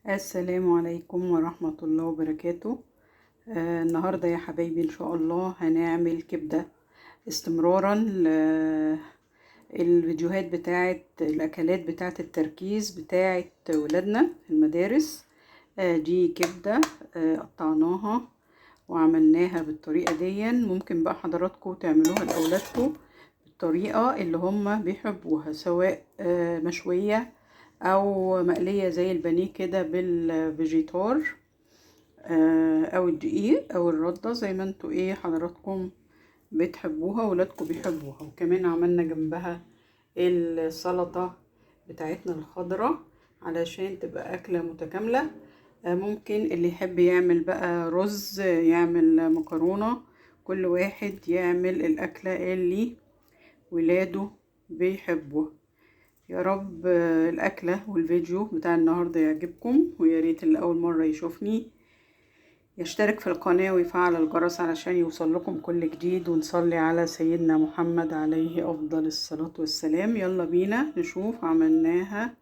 السلام عليكم ورحمة الله وبركاته. النهاردة يا حبايبي إن شاء الله هنعمل كبدة استمرارا للفيديوهات بتاعة الأكلات بتاعة التركيز بتاعة ولادنا في المدارس. دي كبدة قطعناها وعملناها بالطريقة دي. ممكن بقى حضراتكم تعملوها لأولادكم بالطريقة اللي هم بيحبوها، سواء مشوية او مقلية زي البانيه كده بالفيجيتار، او الدقيق او الردة، زي ما انتوا حضراتكم بتحبوها ولادكم بيحبوها. وكمان عملنا جنبها السلطة بتاعتنا الخضراء علشان تبقى اكلة متكاملة. ممكن اللي يحب يعمل بقى رز، يعمل مكرونة، كل واحد يعمل الاكلة اللي ولاده بيحبوها. يا رب الأكلة والفيديو بتاع النهاردة يعجبكم، ويا ريت اللي أول مرة يشوفني يشترك في القناة ويفعل الجرس علشان يوصل لكم كل جديد، ونصلي على سيدنا محمد عليه أفضل الصلاة والسلام. يلا بينا نشوف عملناها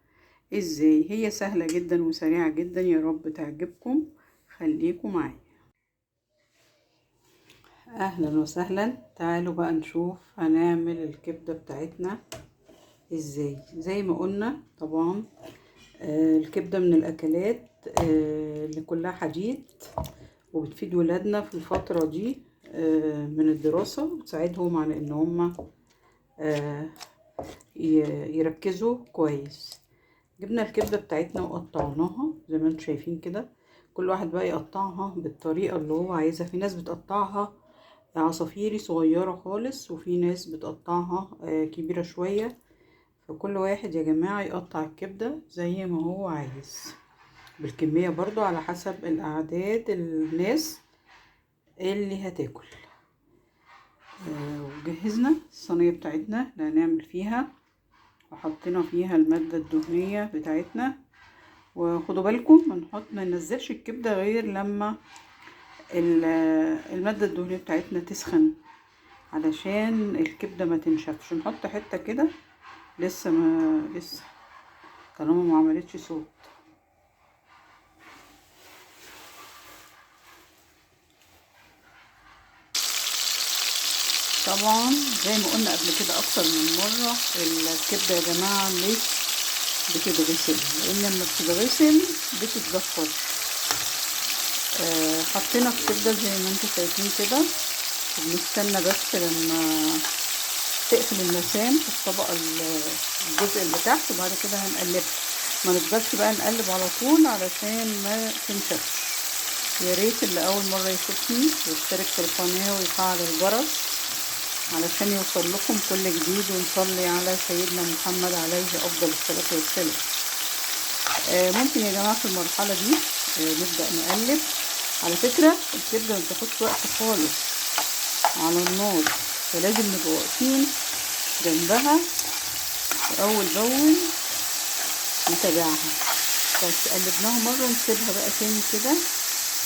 ازاي. هي سهلة جدا وسريعة جدا، يا رب تعجبكم، خليكم معايا. أهلا وسهلا. تعالوا بقى نشوف هنعمل الكبدة بتاعتنا ازاي. زي ما قلنا طبعا الكبدة من الاكلات اللي كلها حديد، وبتفيد ولادنا في الفترة دي من الدراسة، وتساعدهم على ان هم يركزوا كويس. جبنا الكبدة بتاعتنا وقطعناها زي ما انتم شايفين كده. كل واحد بقى يقطعها بالطريقة اللي هو عايزها. في ناس بتقطعها عصافيري صغيرة خالص، وفي ناس بتقطعها كبيرة شوية. فكل واحد يا جماعة يقطع الكبدة زي ما هو عايز، بالكمية برضو على حسب الأعداد الناس اللي هتاكل. وجهزنا الصينية بتاعتنا اللي هنعمل فيها، وحطينا فيها المادة الدهنية بتاعتنا. وخدوا بالكم ما ننزلش الكبدة غير لما المادة الدهنية بتاعتنا تسخن، علشان الكبدة ما تنشفش. نحط حتة كده لسه طالما ما عملتش صوت. طبعا زي ما قلنا قبل كده اكتر من مرة، الكبدة يا جماعة مش بتتغسل، لان لما بتتغسل بتتزفر. حطينا الكبدة زي ما انتم شايفين كده، وبنستنى بس لما تقفل المسام في الطبقة الجزء اللي تحت، وبعد كده هنقلبها. ما نفضلش بقى نقلب على طول علشان ما تنشفش. يا ريت اللي اول مرة يشوفني يشترك في القناة ويفعل الجرس علشان يوصل لكم كل جديد، ونصلي على سيدنا محمد عليه افضل الصلاة والسلام. ممكن يا جماعة في المرحلة دي نبدأ نقلب. على فكرة الكبدة ما بتاخدش وقت خالص على النار، فلازم نبقى واقفين جنبها اول باول نتابعها. بس قلبناها مرة نسيبها بقى تاني كده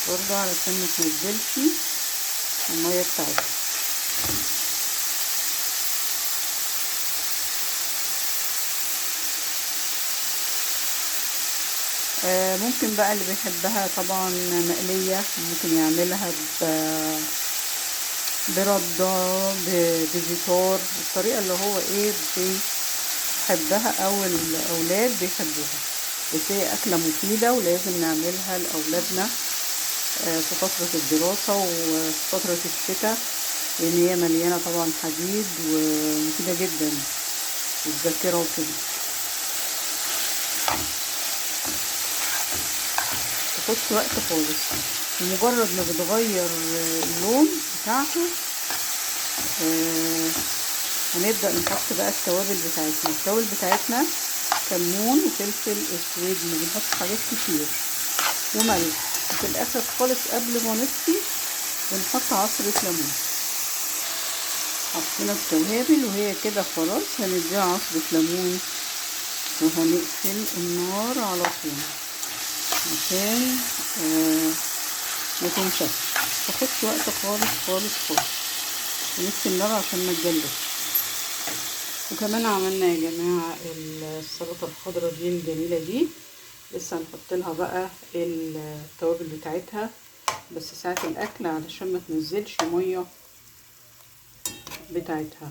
برضه علشان ما تنزلش المية بتاعتها. ممكن بقى اللي بيحبها طبعا مقلية ممكن يعملها بردة بفيجيتار، الطريقة اللي هو بيحبها او الاولاد بيحبوها. بس هي اكلة مفيدة ولازم نعملها لاولادنا في فترة الدراسة وفي فترة الشتاء، لان هي مليانة طبعا حديد ومفيدة جدا للذاكرة وكده. متاخدش وقت خالص، ومجرد ما بتغير اللون بتاعها هنبدأ نحط بقى التوابل بتاعتنا. التوابل بتاعتنا كمون وفلفل اسود، ما بنحطش حاجات كتير، وملح. وفي الاخر خالص قبل ما نطفي بنحط عصرة ليمون. حطينا التوابل وهي كده خلاص هنديها عصرة ليمون، وهنقفل النار على طول عشان ما تنشفش. متاخدش وقت خالص خالص خالص، ونطفي النار عشان ما تجلش. وكمان عملنا يا جماعة السلطة الخضراء دي الجميلة دي، لسه هنحط لها بقى التوابل بتاعتها بس ساعة الاكل علشان ما تنزلش ميه بتاعتها.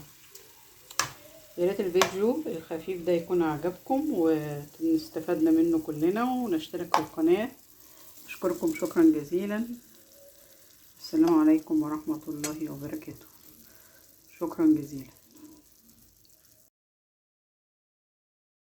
يا ريت الفيديو الخفيف ده يكون عجبكم ونستفدنا منه كلنا ونشترك في القناة. اشكركم شكرا جزيلا. السلام عليكم ورحمة الله وبركاته. شكرا جزيلا.